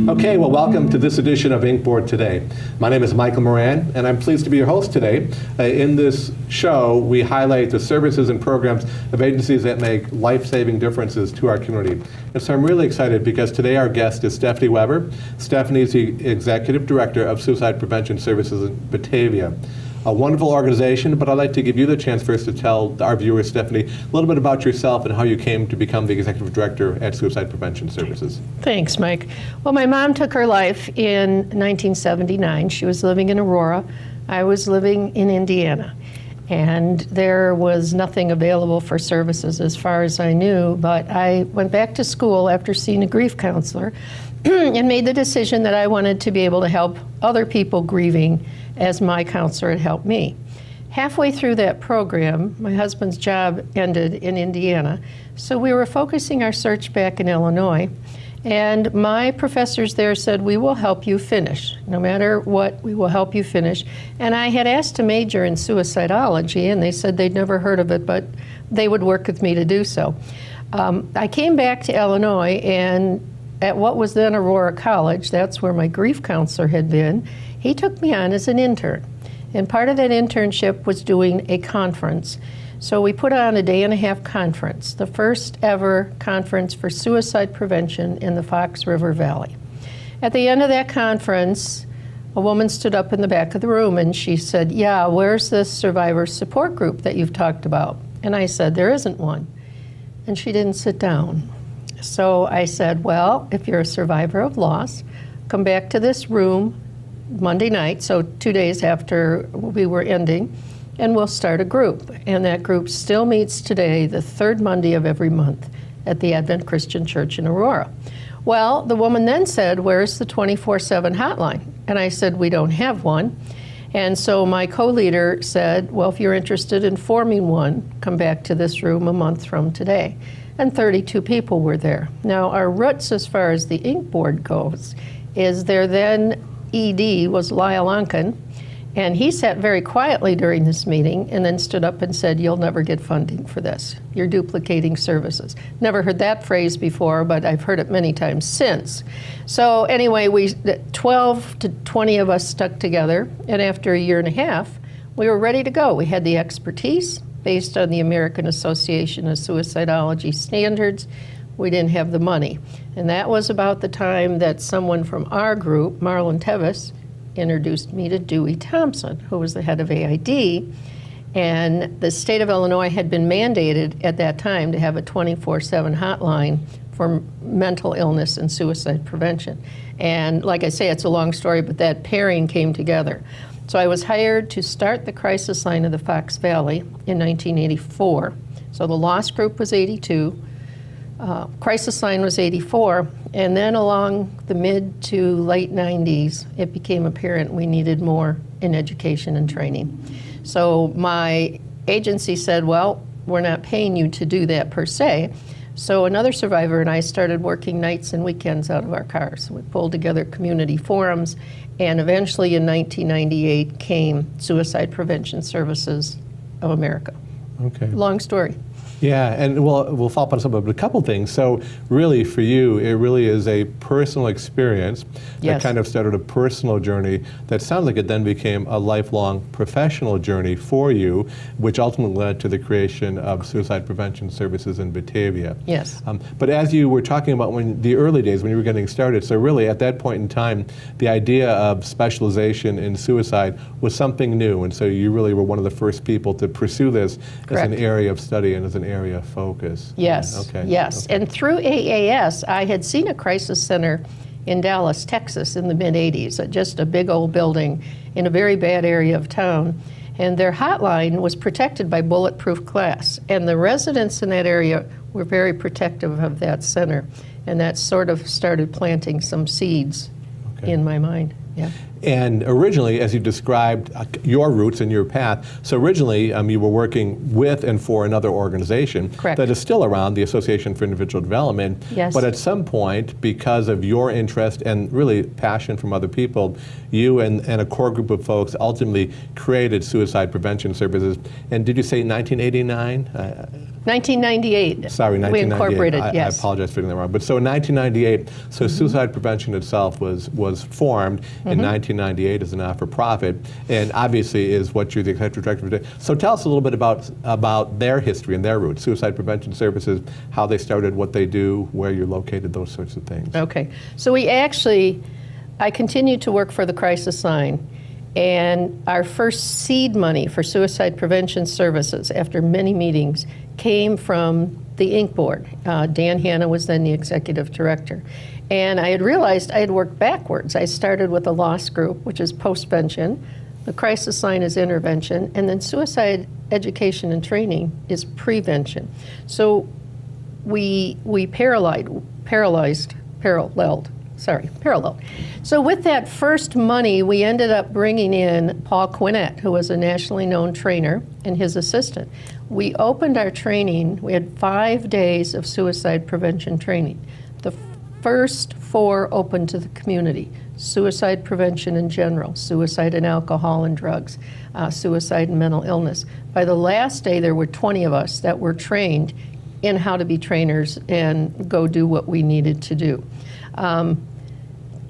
Okay, well, welcome to this edition of Inkboard Today. My name is Michael Moran, and I'm pleased to be your host today. In this show, we highlight the services and programs of agencies that make life-saving differences to our community. And so I'm really excited because today our guest is Stephanie Weber. Stephanie is the Executive Director of Suicide Prevention Services in Batavia. A wonderful organization, but I'd like to give you the chance first to tell our viewers, Stephanie, a little bit about yourself and how you came to become the Executive Director at Suicide Prevention Services. Thanks, Mike. Well, my mom took her life in 1979. She was living in Aurora. I was living in Indiana. And there was nothing available for services as far as I knew, but I went back to school after seeing a grief counselor and made the decision that I wanted to be able to help other people grieving as my counselor had helped me. Halfway through that program, my husband's job ended in Indiana, so we were focusing our search back in Illinois, and my professors there said, we will help you finish. No matter what, we will help you finish. And I had asked to major in suicidology, and they said they'd never heard of it, but they would work with me to do so. I came back to Illinois, and at what was then Aurora College, that's where my grief counselor had been, he took me on as an intern. And part of that internship was doing a conference. So we put on a day-and-a-half conference, the first ever conference for suicide prevention in the Fox River Valley. At the end of that conference, a woman stood up in the back of the room and she said, yeah, where's this survivor support group that you've talked about? And I said, there isn't one. And she didn't sit down. So I said, well, if you're a survivor of loss, come back to this room Monday night, so 2 days after we were ending, and we'll start a group. And that group still meets today, the third Monday of every month at the Advent Christian Church in Aurora. Well, the woman then said, where's the 24/7 hotline? And I said, we don't have one. And so my co-leader said, well, if you're interested in forming one, come back to this room a month from today. And 32 people were there. Now, our roots as far as the ink board goes is there then ED was Lyle Onken, and he sat very quietly during this meeting and then stood up and said, you'll never get funding for this. You're duplicating services. Never heard that phrase before, but I've heard it many times since. So anyway, 12 to 20 of us stuck together, and after a year and a half, we were ready to go. We had the expertise based on the American Association of Suicidology standards. We didn't have the money. And that was about the time that someone from our group, Marlon Tevis, introduced me to Dewey Thompson, who was the head of AID. And the state of Illinois had been mandated at that time to have a 24/7 hotline for mental illness and suicide prevention. And like I say, it's a long story, but that pairing came together. So I was hired to start the crisis line of the Fox Valley in 1984. So the loss group was 82. Crisis line was 84, and then along the mid to late 90s, it became apparent we needed more in education and training. So my agency said, well, we're not paying you to do that per se. So another survivor and I started working nights and weekends out of our cars. We pulled together community forums, and eventually in 1998 came Suicide Prevention Services of America. Okay. Long story. Yeah, and we'll follow up on some of a couple things. So really for you, it really is a personal experience that kind of started a personal journey that sounds like it then became a lifelong professional journey for you, which ultimately led to the creation of Suicide Prevention Services in Batavia. Yes. But as you were talking about the early days when you were getting started, so really at that point in time, the idea of specialization in suicide was something new, and so you really were one of the first people to pursue this as an area of study and as an area of focus. Yes, okay. Yes. Okay. And through AAS, I had seen a crisis center in Dallas, Texas in the mid-'80s, just a big old building in a very bad area of town. And their hotline was protected by bulletproof glass. And the residents in that area were very protective of that center. And that sort of started planting some seeds in my mind. Yeah. And originally, as you described your roots and your path, so originally you were working with and for another organization Correct. that is still around, the Association for Individual Development. Yes. But at some point, because of your interest and really passion from other people, you and a core group of folks ultimately created Suicide Prevention Services. And did you say 1989? 1998. Sorry, 1998. We incorporated, I yes. apologize for getting that wrong. But so in 1998, so Suicide Prevention itself was formed in 1998 as a not-for-profit, and obviously is what you're the executive director of today. So tell us a little bit about their history and their roots, Suicide Prevention Services, how they started, what they do, where you're located, those sorts of things. Okay. So I continued to work for the Crisis Line. And our first seed money for suicide prevention services, after many meetings, came from the Inc. board. Dan Hanna was then the executive director. And I had realized I had worked backwards. I started with a loss group, which is postvention. The Crisis Line is intervention. And then suicide education and training is prevention. So we paralleled. So with that first money, we ended up bringing in Paul Quinnett, who was a nationally known trainer, and his assistant. We opened our training. We had 5 days of suicide prevention training. The first 4 open to the community: suicide prevention in general, suicide and alcohol and drugs, suicide and mental illness. By the last day, there were 20 of us that were trained in how to be trainers and go do what we needed to do.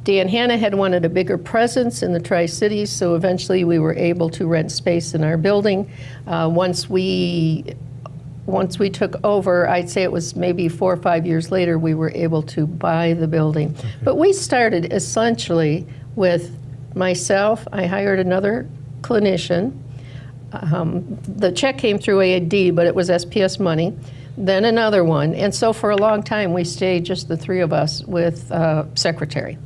Dan Hanna had wanted a bigger presence in the Tri-Cities, so eventually we were able to rent space in our building. Once we took over, I'd say it was maybe 4 or 5 years later, we were able to buy the building. Okay. But we started essentially with myself. I hired another clinician. The check came through AAD, but it was SPS money. Then another one. And so for a long time, we stayed just the 3 of us with secretary.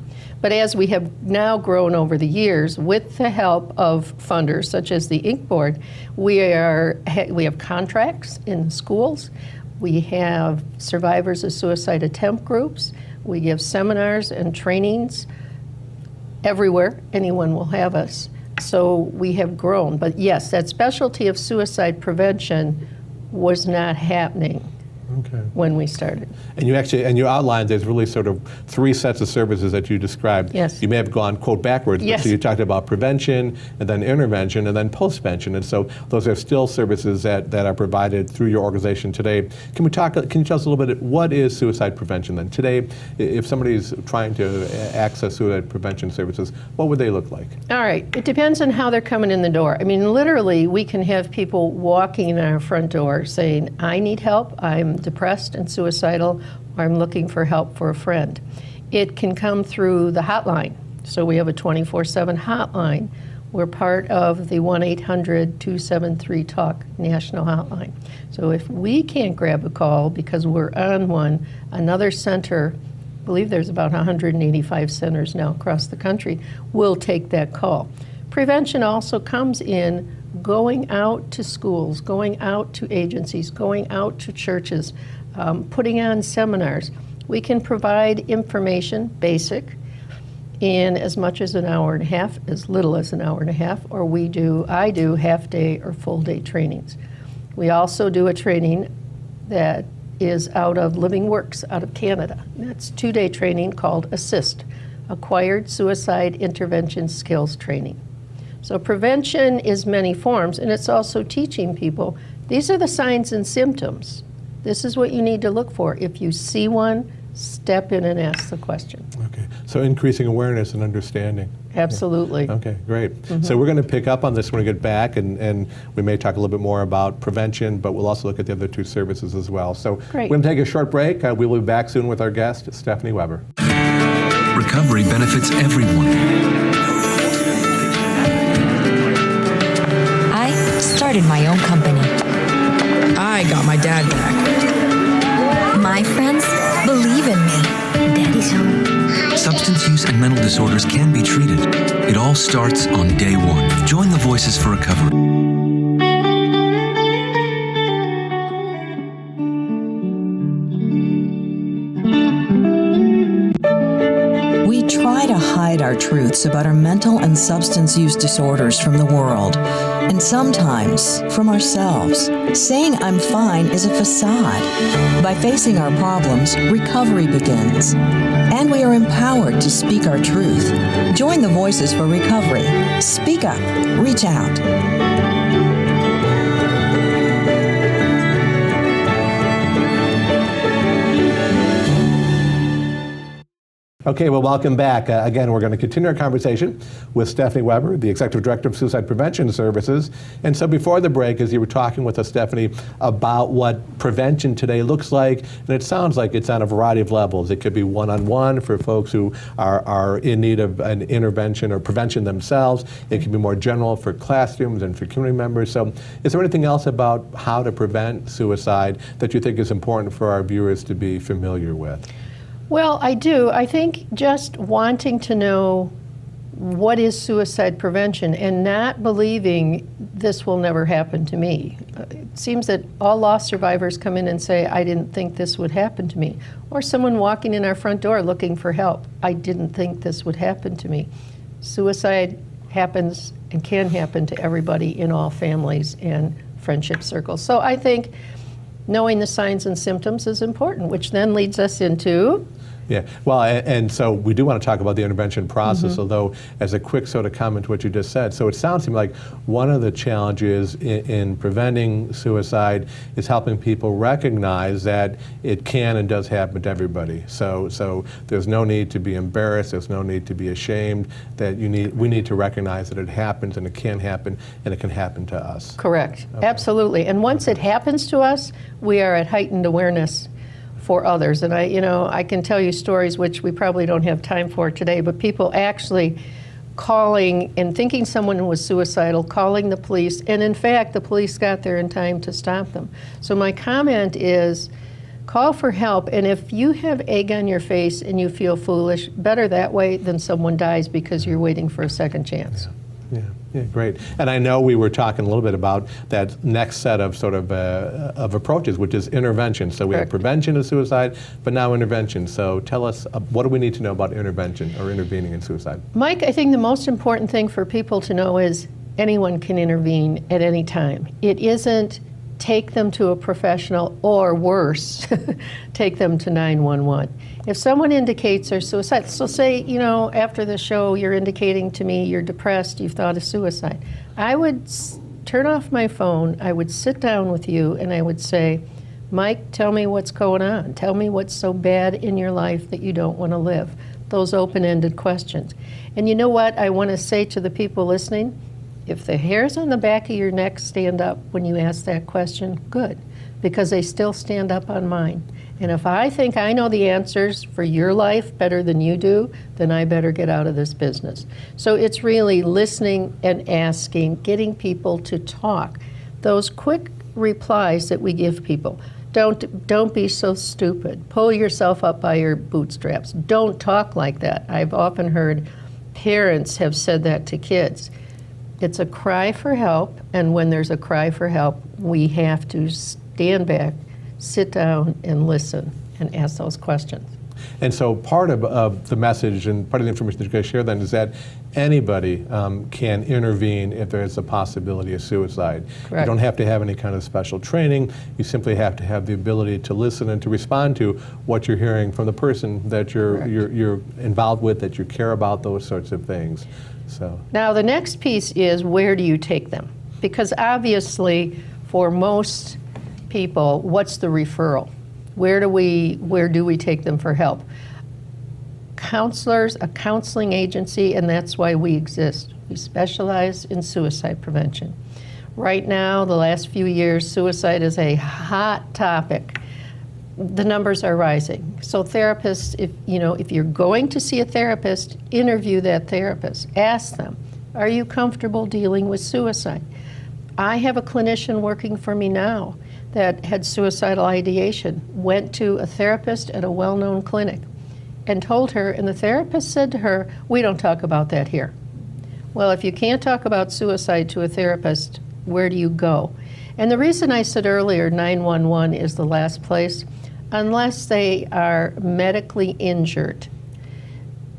But as we have now grown over the years, with the help of funders such as the Inc. board, we have contracts in schools. We have survivors of suicide attempt groups. We give seminars and trainings everywhere. Anyone will have us. So we have grown. But yes, that specialty of suicide prevention was not happening when we started. And you outlined there's really sort of 3 sets of services that you described. Yes. You may have gone, quote, backwards. Yes. So you talked about prevention, and then intervention, and then postvention. And so those are still services that are provided through your organization today. Can you tell us a little bit, what is suicide prevention then? Today, if somebody's trying to access suicide prevention services, what would they look like? All right. It depends on how they're coming in the door. I mean, literally, we can have people walking in our front door saying, I need help, I'm depressed and suicidal, or I'm looking for help for a friend. It can come through the hotline. So we have a 24/7 hotline. We're part of the 1-800-273-TALK national hotline. So if we can't grab a call because we're on one, another center, I believe there's about 185 centers now across the country, will take that call. Prevention also comes in going out to schools, going out to agencies, going out to churches, putting on seminars. We can provide information, basic, in as much as an hour and a half, as little as an hour and a half, or I do half-day or full-day trainings. We also do a training that is out of Living Works, out of Canada. That's 2-day training called ASSIST, Acquired Suicide Intervention Skills Training. So prevention is many forms, and it's also teaching people, these are the signs and symptoms. This is what you need to look for. If you see one, step in and ask the question. Okay, so increasing awareness and understanding. Absolutely. Okay, great. So we're going to pick up on this when we get back, and we may talk a little bit more about prevention, but we'll also look at the other 2 services as well. So Great. We're going to take a short break. We will be back soon with our guest, Stephanie Weber. Recovery benefits everyone. I started my own company. I got my dad back. My friends believe in me. Daddy's home. Substance use and mental disorders can be treated. It all starts on day 1. Join the Voices for Recovery. hide our truths about our mental and substance use disorders from the world, and sometimes from ourselves. Saying I'm fine is a facade. By facing our problems, recovery begins. And we are empowered to speak our truth. Join the Voices for Recovery. Speak up. Reach out. Okay, well, welcome back. Again, we're going to continue our conversation with Stephanie Weber, the Executive Director of Suicide Prevention Services. And so before the break, as you were talking with us, Stephanie, about what prevention today looks like, and it sounds like it's on a variety of levels. It could be one-on-one for folks who are in need of an intervention or prevention themselves. It can be more general for classrooms and for community members. So is there anything else about how to prevent suicide that you think is important for our viewers to be familiar with? Well, I do. I think just wanting to know what is suicide prevention and not believing this will never happen to me. It seems that all loss survivors come in and say, I didn't think this would happen to me. Or someone walking in our front door looking for help. I didn't think this would happen to me. Suicide happens and can happen to everybody in all families and friendship circles. So I think knowing the signs and symptoms is important, which then leads us into... Yeah, well, and so we do want to talk about the intervention process, although as a quick sort of comment to what you just said. So it sounds to me like one of the challenges in preventing suicide is helping people recognize that it can and does happen to everybody. So there's no need to be embarrassed, there's no need to be ashamed, that we need to recognize that it happens and it can happen and it can happen to us. Correct, absolutely. And once it happens to us, we are at heightened awareness for others. And I can tell you stories which we probably don't have time for today, but people actually calling and thinking someone was suicidal, calling the police, and in fact, the police got there in time to stop them. So my comment is, call for help, and if you have egg on your face and you feel foolish, better that way than someone dies because you're waiting for a second chance. Yeah, great. And I know we were talking a little bit about that next set of sort of approaches, which is intervention. So we have prevention of suicide, but now intervention. So tell us, what do we need to know about intervention or intervening in suicide? Mike, I think the most important thing for people to know is anyone can intervene at any time. It isn't take them to a professional, or worse, take them to 911. If someone indicates they're suicidal, so say, after the show you're indicating to me you're depressed, you've thought of suicide, I would turn off my phone, I would sit down with you, and I would say, Mike, tell me what's going on. Tell me what's so bad in your life that you don't want to live. Those open-ended questions. And you know what I want to say to the people listening? If the hairs on the back of your neck stand up when you ask that question, good, because they still stand up on mine. And if I think I know the answers for your life better than you do, then I better get out of this business. So it's really listening and asking, getting people to talk. Those quick replies that we give people. Don't be so stupid. Pull yourself up by your bootstraps. Don't talk like that. I've often heard parents have said that to kids. It's a cry for help, and when there's a cry for help, we have to stand back, sit down, and listen, and ask those questions. And so part of the message and part of the information that you're going to share then is that anybody can intervene if there's a possibility of suicide. Correct. You don't have to have any kind of special training. You simply have to have the ability to listen and to respond to what you're hearing from the person that you're involved with, that you care about, those sorts of things. So now the next piece is, where do you take them? Because obviously for most people, what's the referral? Where do we take them for help? Counselors, a counseling agency, and that's why we exist. We specialize in suicide prevention. Right now, the last few years, suicide is a hot topic. The numbers are rising. So therapists, if you're going to see a therapist, interview that therapist. Ask them, are you comfortable dealing with suicide? I have a clinician working for me now that had suicidal ideation, went to a therapist at a well-known clinic and told her, and the therapist said to her, we don't talk about that here. Well, if you can't talk about suicide to a therapist, where do you go? And the reason I said earlier 911 is the last place, unless they are medically injured.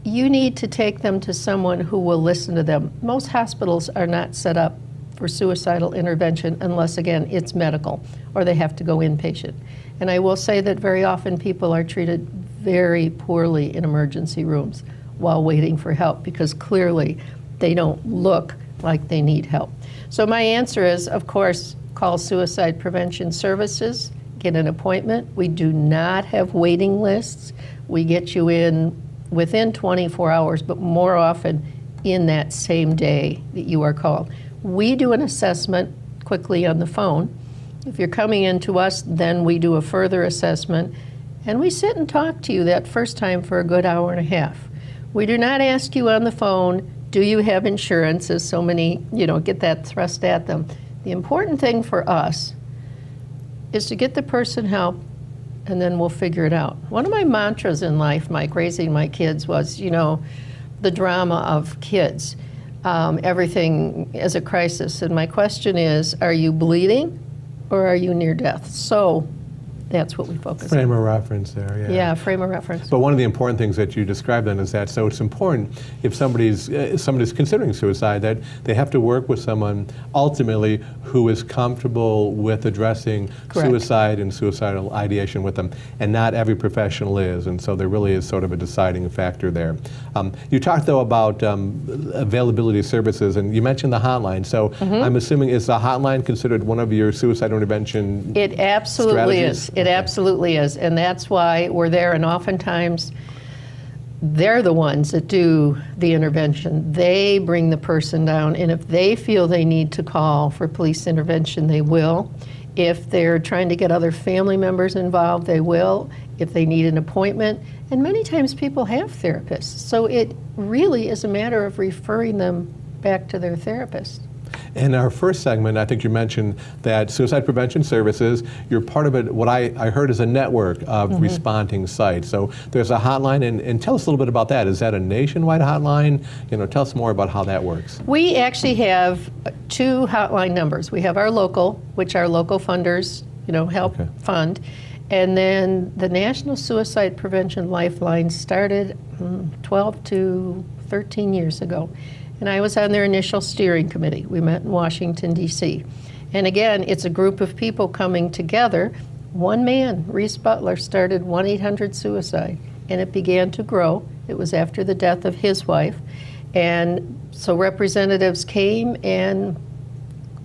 you need to take them to someone who will listen to them. Most hospitals are not set up for suicidal intervention unless, again, it's medical or they have to go inpatient. And I will say that very often people are treated very poorly in emergency rooms while waiting for help because clearly they don't look like they need help. So my answer is, of course, call Suicide Prevention Services, get an appointment. We do not have waiting lists. We get you in within 24 hours, but more often in that same day that you are called. We do an assessment quickly on the phone. If you're coming in to us, then we do a further assessment, and we sit and talk to you that first time for a good hour and a half. We do not ask you on the phone, do you have insurance, as so many, get that thrust at them. The important thing for us is to get the person help, and then we'll figure it out. One of my mantras in life, Mike, raising my kids was, the drama of kids. Everything is a crisis. And my question is, are you bleeding or are you near death? So that's what we focus on. Frame of reference there, yeah. Yeah, frame of reference. But one of the important things that you described then is that, so it's important if somebody's considering suicide that they have to work with someone ultimately who is comfortable with addressing Correct. suicide and suicidal ideation with them, and not every professional is, and so there really is sort of a deciding factor there. You talked though about availability of services, and you mentioned the hotline, so I'm assuming is the hotline considered one of your suicide intervention It absolutely strategies? is. It absolutely is. And that's why we're there. And oftentimes, they're the ones that do the intervention. They bring the person down. And if they feel they need to call for police intervention, they will. If they're trying to get other family members involved, they will. If they need an appointment. And many times people have therapists. So it really is a matter of referring them back to their therapist. In our first segment, I think you mentioned that Suicide Prevention Services, you're part of it, what I heard is a network of responding sites. So there's a hotline, and tell us a little bit about that. Is that a nationwide hotline? Tell us more about how that works. We actually have two hotline numbers. We have our local, which our local funders, help fund. And then the National Suicide Prevention Lifeline started 12 to 13 years ago. And I was on their initial steering committee. We met in Washington, D.C. And again, it's a group of people coming together. One man, Reese Butler, started 1-800-SUICIDE, and it began to grow. It was after the death of his wife. And so representatives came, and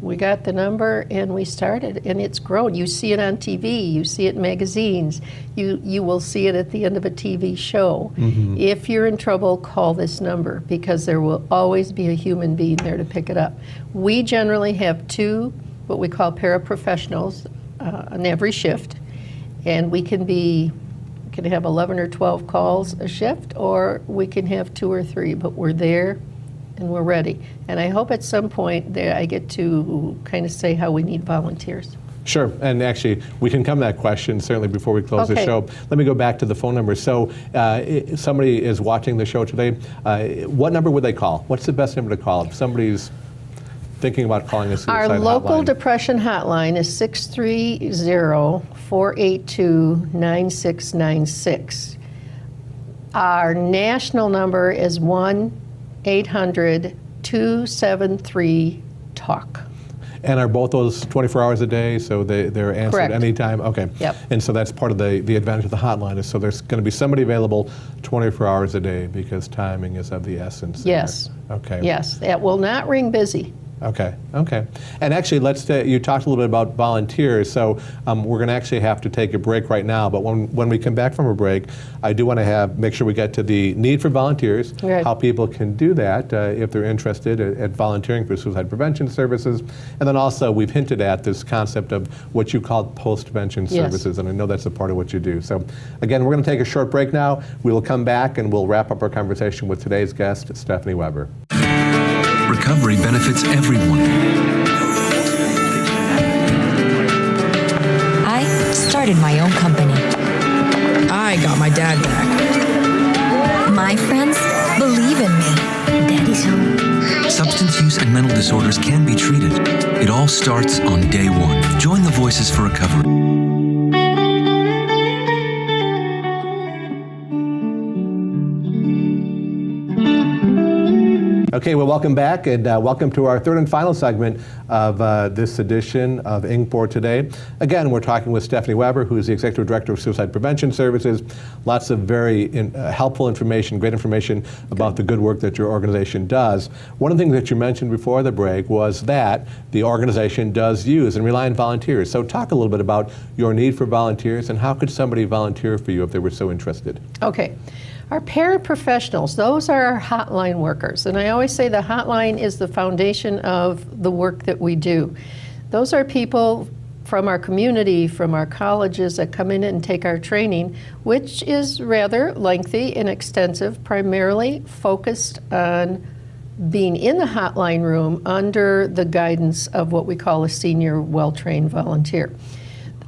we got the number, and we started, and it's grown. You see it on TV, you see it in magazines, you will see it at the end of a TV show. If you're in trouble, call this number, because there will always be a human being there to pick it up. We generally have two, what we call paraprofessionals, on every shift, and we can have 11 or 12 calls a shift, or we can have 2 or 3, but we're there and we're ready. And I hope at some point there I get to kind of say how we need volunteers. Sure, and actually, we can come to that question certainly before we close the show. Let me go back to the phone number. So, if somebody is watching the show today, what number would they call? What's the best number to call if somebody's thinking about calling a suicide hotline? Our local depression hotline is 630-482-9696. Our national number is 1-800-273-TALK. And are both those 24 hours a day, so they're answered Correct. anytime? Okay. Yep. And so that's part of the advantage of the hotline, is so there's going to be somebody available 24 hours a day because timing is of the essence. Yes. Okay. Yes, that will not ring busy. Okay. And actually, you talked a little bit about volunteers, so we're going to actually have to take a break right now, but when we come back from a break, I do want to make sure we get to the need for volunteers, Right. how people can do that if they're interested at volunteering for suicide prevention services, and then also we've hinted at this concept of what you call post-prevention Yes. services, and I know that's a part of what you do. So again, we're going to take a short break now. We will come back and we'll wrap up our conversation with today's guest, Stephanie Weber. Recovery benefits everyone. I started my own company. I got my dad back. My friends believe in me. Daddy's home. Substance use and mental disorders can be treated. It all starts on day one. Join the Voices for Recovery. Okay, well, welcome back, and welcome to our third and final segment of this edition of Inkboard Today. Again, we're talking with Stephanie Weber, who is the Executive Director of Suicide Prevention Services. Lots of very helpful information, great information about the good work that your organization does. One of the things that you mentioned before the break was that the organization does use and rely on volunteers. So talk a little bit about your need for volunteers, and how could somebody volunteer for you if they were so interested? Okay. Our paraprofessionals, those are our hotline workers. And I always say the hotline is the foundation of the work that we do. Those are people from our community, from our colleges that come in and take our training, which is rather lengthy and extensive, primarily focused on being in the hotline room under the guidance of what we call a senior well-trained volunteer.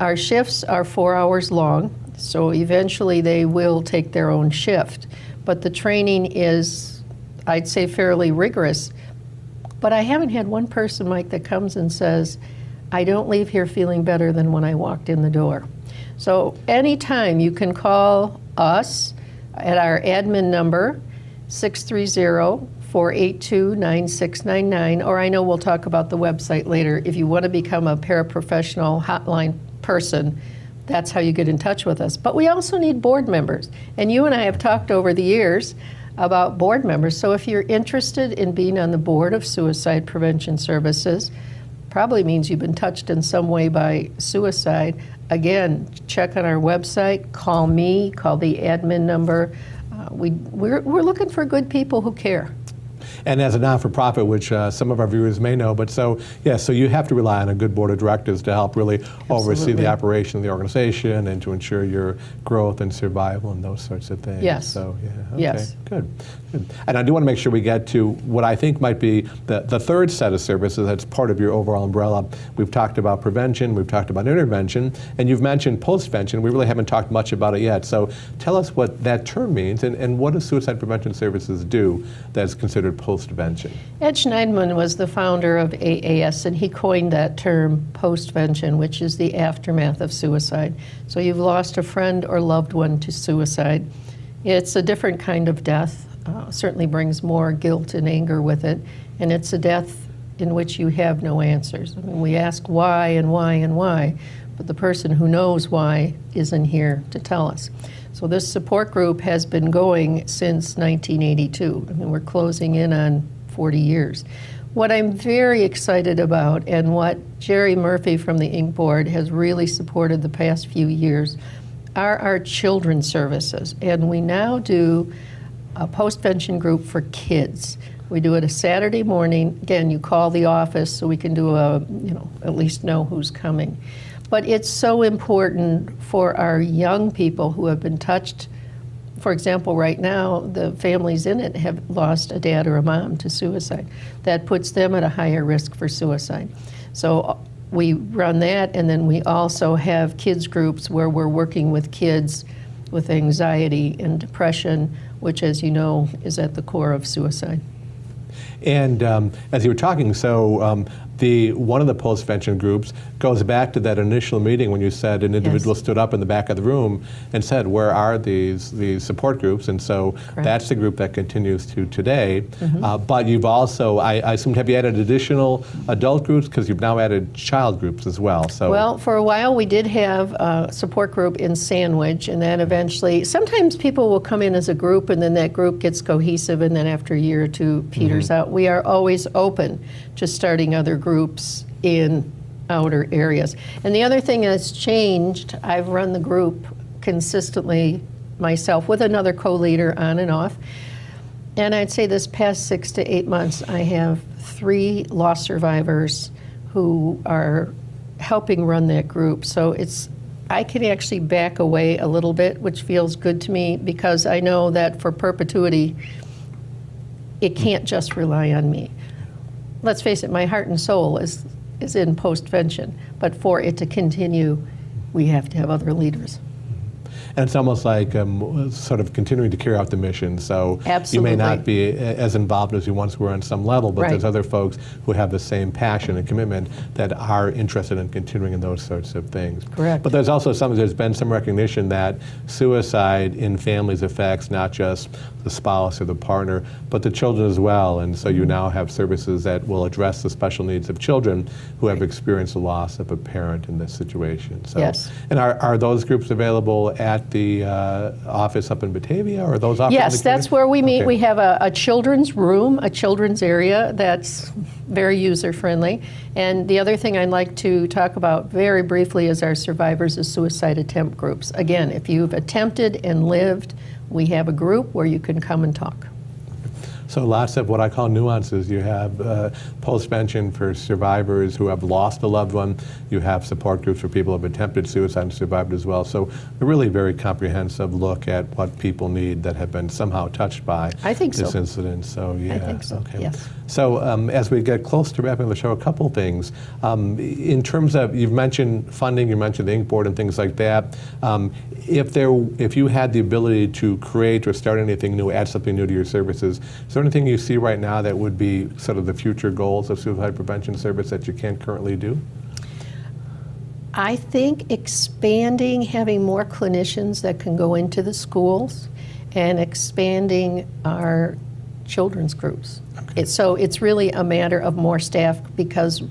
Our shifts are 4 hours long. So eventually they will take their own shift. But the training is, I'd say, fairly rigorous. But I haven't had one person, Mike, that comes and says, I don't leave here feeling better than when I walked in the door. So anytime you can call us at our admin number, 630-482-9699, or I know we'll talk about the website later. If you want to become a paraprofessional hotline person, that's how you get in touch with us. But we also need board members. And you and I have talked over the years about board members. So if you're interested in being on the board of Suicide Prevention Services, probably means you've been touched in some way by suicide. Again, check on our website, call me, call the admin number. We're looking for good people who care. And as a non-for-profit, which some of our viewers may know, but so you have to rely on a good board of directors to help really oversee the operation of the organization and to ensure your growth and survival and those sorts of things. Yes. So, yeah, okay, yes. Good. And I do want to make sure we get to what I think might be the third set of services that's part of your overall umbrella. We've talked about prevention, we've talked about intervention, and you've mentioned postvention. We really haven't talked much about it yet. So tell us what that term means, and what does Suicide Prevention Services do that's considered postvention? Ed Schneidman was the founder of AAS, and he coined that term postvention, which is the aftermath of suicide. So you've lost a friend or loved one to suicide. It's a different kind of death. Certainly brings more guilt and anger with it, and it's a death in which you have no answers. I mean, we ask why and why and why, but the person who knows why isn't here to tell us. So this support group has been going since 1982. I mean, we're closing in on 40 years. What I'm very excited about, and what Jerry Murphy from the Ink Board has really supported the past few years, are our children's services. And we now do a postvention group for kids. We do it a Saturday morning. Again, you call the office so we can do at least know who's coming. But it's so important for our young people who have been touched. For example, right now, the families in it have lost a dad or a mom to suicide. That puts them at a higher risk for suicide. So we run that, and then we also have kids groups where we're working with kids with anxiety and depression, which, as you know, is at the core of suicide. And as you were talking, so one of the postvention groups goes back to that initial meeting when you said an individual stood up in the back of the room and said, where are these support groups? And so that's the group that continues to today. But you've also, I assume, have you added additional adult groups? Because you've now added child groups as well. So. Well, for a while we did have a support group in Sandwich, and then eventually, sometimes people will come in as a group and then that group gets cohesive, and then after a year or two peters out. We are always open to starting other groups in outer areas. And the other thing that's changed, I've run the group consistently myself with another co-leader on and off. And I'd say this past 6 to 8 months, I have 3 loss survivors who are helping run that group. So I can actually back away a little bit, which feels good to me, because I know that for perpetuity, it can't just rely on me. Let's face it, my heart and soul is in postvention, but for it to continue, we have to have other leaders. And it's almost like sort of continuing to carry out the mission. So Absolutely. you may not be as involved as you once were on some level, but Right. there's other folks who have the same passion and commitment that are interested in continuing in those sorts of things. Correct. But there's been some recognition that suicide in families affects not just the spouse or the partner, but the children as well. And so you now have services that will address the special needs of children who have experienced the loss of a parent in this situation. So, Yes. And are those groups available at the office up in Batavia, or are those offered in Yes, the that's community? where we meet. Okay. We have a children's room, a children's area that's very user-friendly. And the other thing I'd like to talk about very briefly is our survivors of suicide attempt groups. Again, if you've attempted and lived, we have a group where you can come and talk. So lots of what I call nuances. You have post-pension for survivors who have lost a loved one. You have support groups for people who have attempted suicide and survived as well. So a really very comprehensive look at what people need that have been somehow touched by I think this so. incident. So yeah, I think so, okay. yes. So Yes. as we get close to wrapping the show, a couple things. In terms of, you've mentioned funding, you mentioned the ink board and things like that. If you had the ability to create or start anything new, add something new to your services, is there anything you see right now that would be sort of the future goals of suicide prevention service that you can't currently do? I think expanding, having more clinicians that can go into the schools, and expanding our children's groups. So it's really a matter of more staff because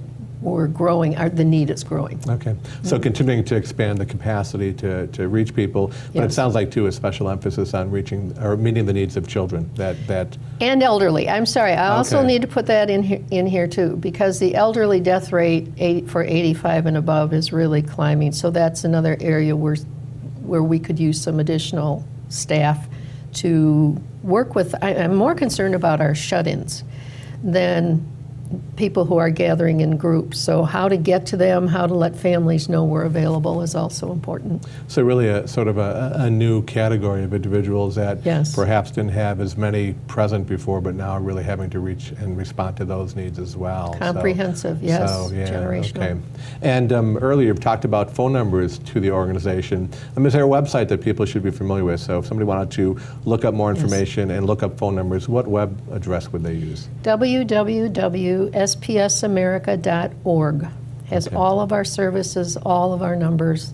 we're growing, the need is growing. Okay, so continuing to expand the capacity to reach people, but it Yes. sounds like too a special emphasis on reaching or meeting the needs of children. That And elderly. I'm sorry, I also Okay. need to put that in here too, because the elderly death rate for 85 and above is really climbing. So that's another area where we could use some additional staff to work with. I'm more concerned about our shut-ins than people who are gathering in groups. So how to get to them, how to let families know we're available is also important. So really a sort of a new category of individuals that Yes. perhaps didn't have as many present before, but now are really having to reach and respond to those needs as well. Comprehensive, yes, generational. Okay. And earlier you've talked about phone numbers to the organization. Is there a website that people should be familiar with? So if somebody wanted to look up more information and look up phone numbers, what web address would they use? www.spsamerica.org has Okay. all of our services, all of our numbers,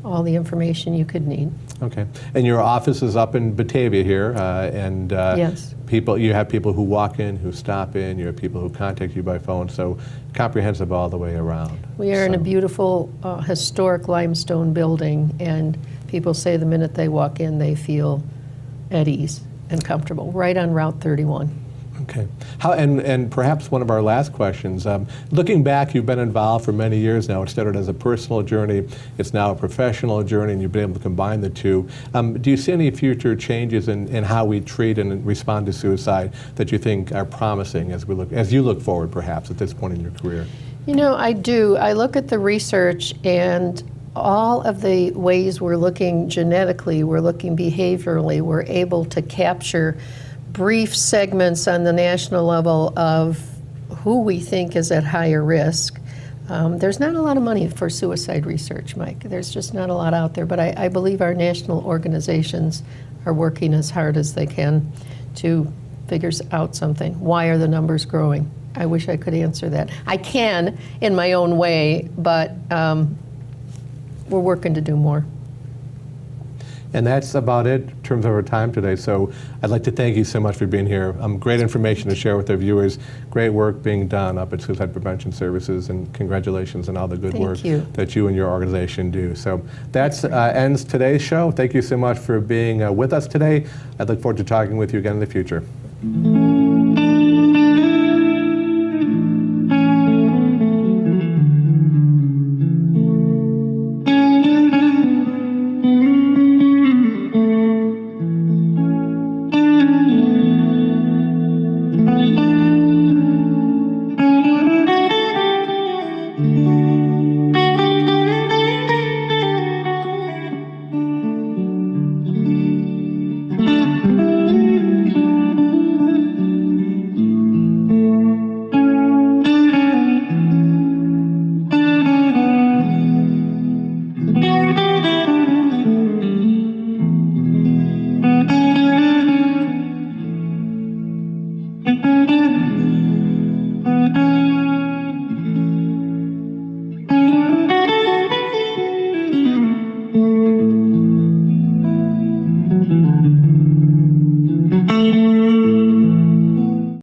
all the information you could need. Okay. And your office is up in Batavia here, and Yes. you have people who walk in, who stop in, you have people who contact you by phone, so comprehensive all the way around. We are in a So- beautiful historic limestone building, and people say the minute they walk in, they feel at ease and comfortable, right on Route 31. Okay. And perhaps one of our last questions, looking back, you've been involved for many years now. It started as a personal journey. It's now a professional journey, and you've been able to combine the two. Do you see any future changes in how we treat and respond to suicide that you think are promising as you look forward, perhaps, at this point in your career? You know, I do. I look at the research and all of the ways we're looking genetically, we're looking behaviorally, we're able to capture brief segments on the national level of who we think is at higher risk. There's not a lot of money for suicide research, Mike. There's just not a lot out there, but I believe our national organizations are working as hard as they can to figure out something. Why are the numbers growing? I wish I could answer that. I can in my own way, but we're working to do more. And that's about it in terms of our time today. So I'd like to thank you so much for being here. Great information to share with our viewers. Great work being done up at Suicide Prevention Services, and congratulations on all the good Thank work you. that you and your organization do. So that ends today's show. Thank you so much for being with us today. I look forward to talking with you again in the future.